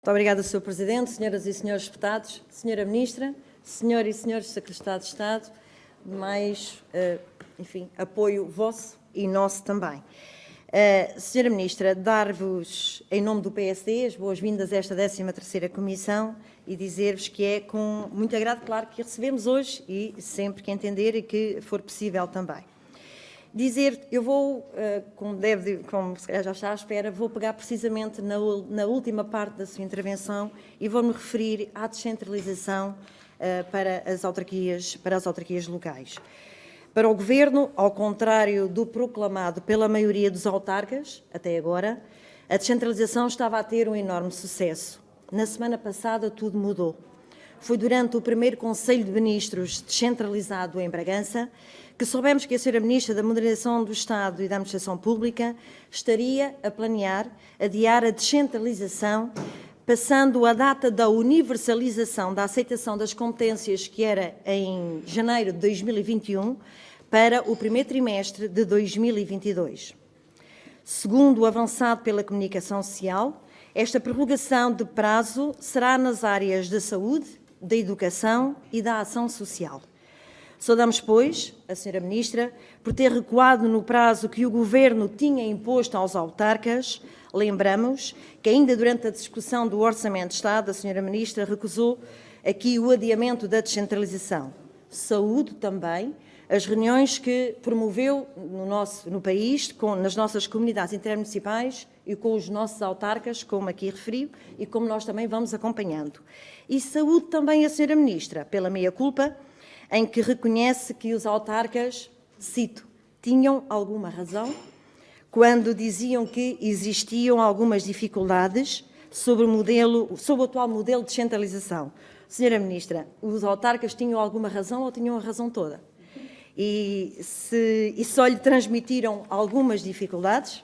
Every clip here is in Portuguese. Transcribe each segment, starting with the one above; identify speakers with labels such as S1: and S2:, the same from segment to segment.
S1: Muito obrigada, Sr. Presidente, senhoras e senhores deputados, Sra. Ministra, Sr. e Srs. Secretários de Estado, mais, apoio vosso e nosso também. Sra. Ministra, dar-vos, em nome do PSD, as boas-vindas a esta 13ª Comissão e dizer-vos que é com muito agrado, claro, que recebemos hoje e sempre que entender e que for possível também. Eu vou, como se calhar já está à espera, vou pegar precisamente na última parte da sua intervenção e vou-me referir à descentralização para as autarquias locais. Para o Governo, ao contrário do proclamado pela maioria dos autarcas, até agora, a descentralização estava a ter um enorme sucesso. Na semana passada tudo mudou. Foi durante o primeiro Conselho de Ministros descentralizado em Bragança que soubemos que a Sra. Ministra da Modernização do Estado e da Administração Pública estaria a planear adiar a descentralização, passando a data da universalização da aceitação das competências, que era em janeiro de 2021, para o primeiro trimestre de 2022. Segundo o avançado pela comunicação social, esta prorrogação de prazo será nas áreas da saúde, da educação e da ação social. Saudamos, pois, a Sra. Ministra por ter recuado no prazo que o Governo tinha imposto aos autarcas. Lembramos que ainda durante a discussão do Orçamento de Estado, a Sra. Ministra recusou aqui o adiamento da descentralização. Saúde também as reuniões que promoveu no país, nas nossas comunidades intermunicipais e com os nossos autarcas, como aqui referiu, e como nós também vamos acompanhando. E saúde também a Sra. Ministra, pela meia-culpa, em que reconhece que os autarcas, cito, tinham alguma razão quando diziam que existiam algumas dificuldades sobre o atual modelo de descentralização. Sra. Ministra, os autarcas tinham alguma razão ou tinham a razão toda? E só lhe transmitiram algumas dificuldades?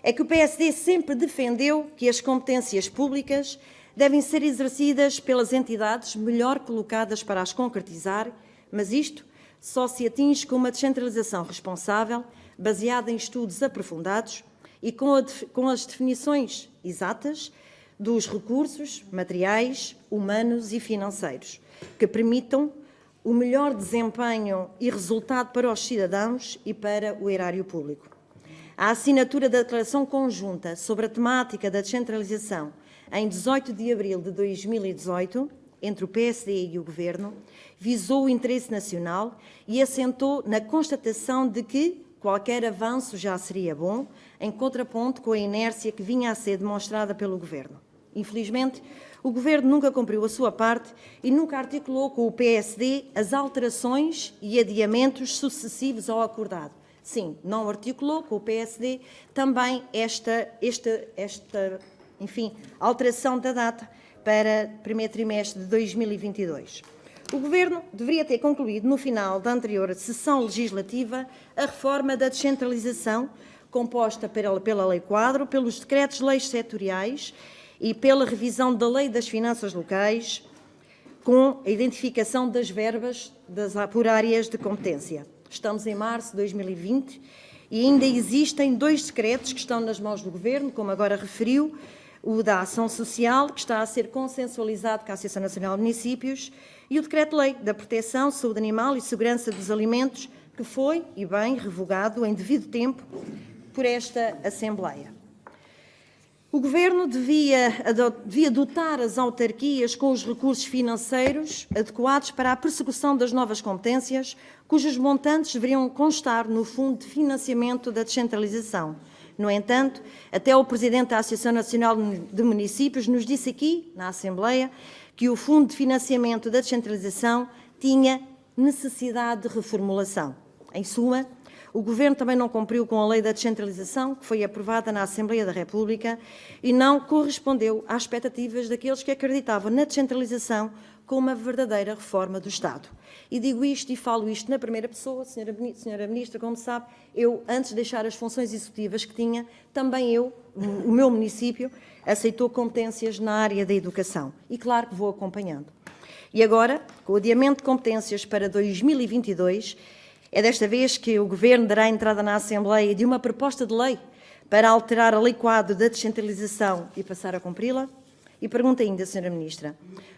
S1: É que o PSD sempre defendeu que as competências públicas devem ser exercidas pelas entidades melhor colocadas para as concretizar, mas isto só se atinge com uma descentralização responsável, baseada em estudos aprofundados e com as definições exatas dos recursos materiais, humanos e financeiros, que permitam o melhor desempenho e resultado para os cidadãos e para o erário público. A assinatura da Declaração Conjunta sobre a temática da descentralização em 18 de abril de 2018, entre o PSD e o Governo, visou o interesse nacional e assentou na constatação de que qualquer avanço já seria bom, em contraponto com a inércia que vinha a ser demonstrada pelo Governo. Infelizmente, o Governo nunca cumpriu a sua parte e nunca articulou com o PSD as alterações e adiamentos sucessivos ao acordado. Sim, não articulou com o PSD também esta alteração da data para o primeiro trimestre de 2022. O Governo deveria ter concluído, no final da anterior sessão legislativa, a reforma da descentralização, composta pela Lei Quadro, pelos decretos-leis setoriais e pela revisão da Lei das Finanças Locais, com a identificação das verbas por áreas de competência. Estamos em março de 2020 e ainda existem 2 decretos que estão nas mãos do Governo, como agora referiu, o da Ação Social, que está a ser consensualizado com a Associação Nacional de Municípios, e o Decreto-Lei da Proteção, Saúde Animal e Segurança dos Alimentos, que foi, e bem, revogado em devido tempo por esta Assembleia. O Governo devia dotar as autarquias com os recursos financeiros adequados para a persecução das novas competências, cujos montantes deveriam constar no Fundo de Financiamento da Descentralização. No entanto, até o Presidente da Associação Nacional de Municípios nos disse aqui, na Assembleia, que o Fundo de Financiamento da Descentralização tinha necessidade de reformulação. Em suma, o Governo também não cumpriu com a Lei da Descentralização, que foi aprovada na Assembleia da República, e não correspondeu às expectativas daqueles que acreditavam na descentralização como uma verdadeira reforma do Estado. E digo isto e falo isto na primeira pessoa, Senhora Ministra, como sabe, eu, antes de deixar as funções executivas que tinha, também o meu município, aceitou competências na área da educação. E claro que vou acompanhando. E agora, com o adiamento de competências para 2022, é desta vez que o Governo dará entrada na Assembleia de uma proposta de lei para alterar a Lei Quadro da Descentralização e passar a cumpri-la. E pergunto ainda, Sra. Ministra,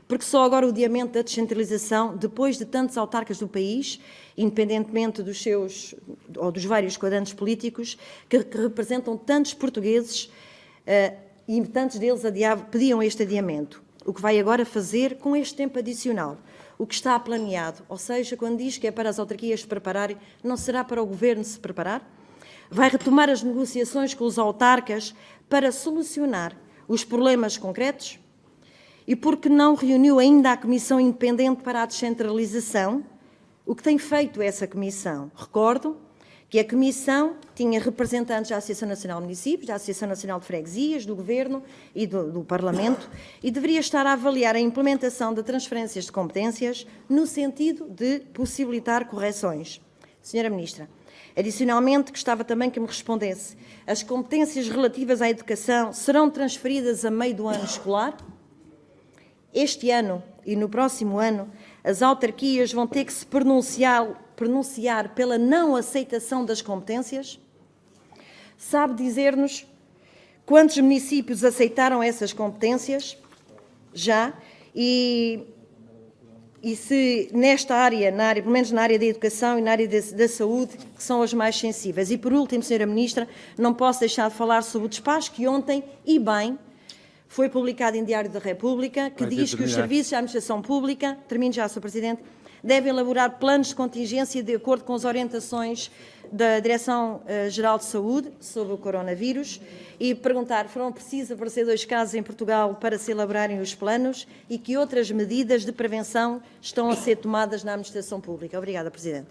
S1: porque só agora o adiamento da descentralização, depois de tantos autarcas do país, independentemente dos seus ou dos vários quadrantes políticos, que representam tantos portugueses e tantos deles pediam este adiamento. O que vai agora fazer com este tempo adicional? O que está planeado? Ou seja, quando diz que é para as autarquias se prepararem, não será para o Governo se preparar? Vai retomar as negociações com os autarcas para solucionar os problemas concretos? E por que não reuniu ainda a Comissão Independente para a Descentralização? O que tem feito essa Comissão? Recordo que a Comissão tinha representantes da Associação Nacional de Municípios, da Associação Nacional de Freguesias, do Governo e do Parlamento, e deveria estar a avaliar a implementação de transferências de competências no sentido de possibilitar correções. Senhora Ministra, adicionalmente, gostava também que me respondesse: as competências relativas à educação serão transferidas a meio do ano escolar? Este ano e no próximo ano, as autarquias vão ter que se pronunciar pela não aceitação das competências? Sabe dizer-nos quantos municípios aceitaram essas competências? Já? E se nesta área, pelo menos na área da educação e na área da saúde, que são as mais sensíveis. E por último, Sra. Ministra, não posso deixar de falar sobre o despacho que ontem, e bem, foi publicado em Diário da República, que diz que os serviços da administração pública, termino já, Sr. Presidente, devem elaborar planos de contingência de acordo com as orientações da Direção-Geral de Saúde sobre o coronavírus e perguntar, foram precisos aparecer 2 casos em Portugal para se elaborarem os planos e que outras medidas de prevenção estão a ser tomadas na administração pública. Obrigada, Presidente.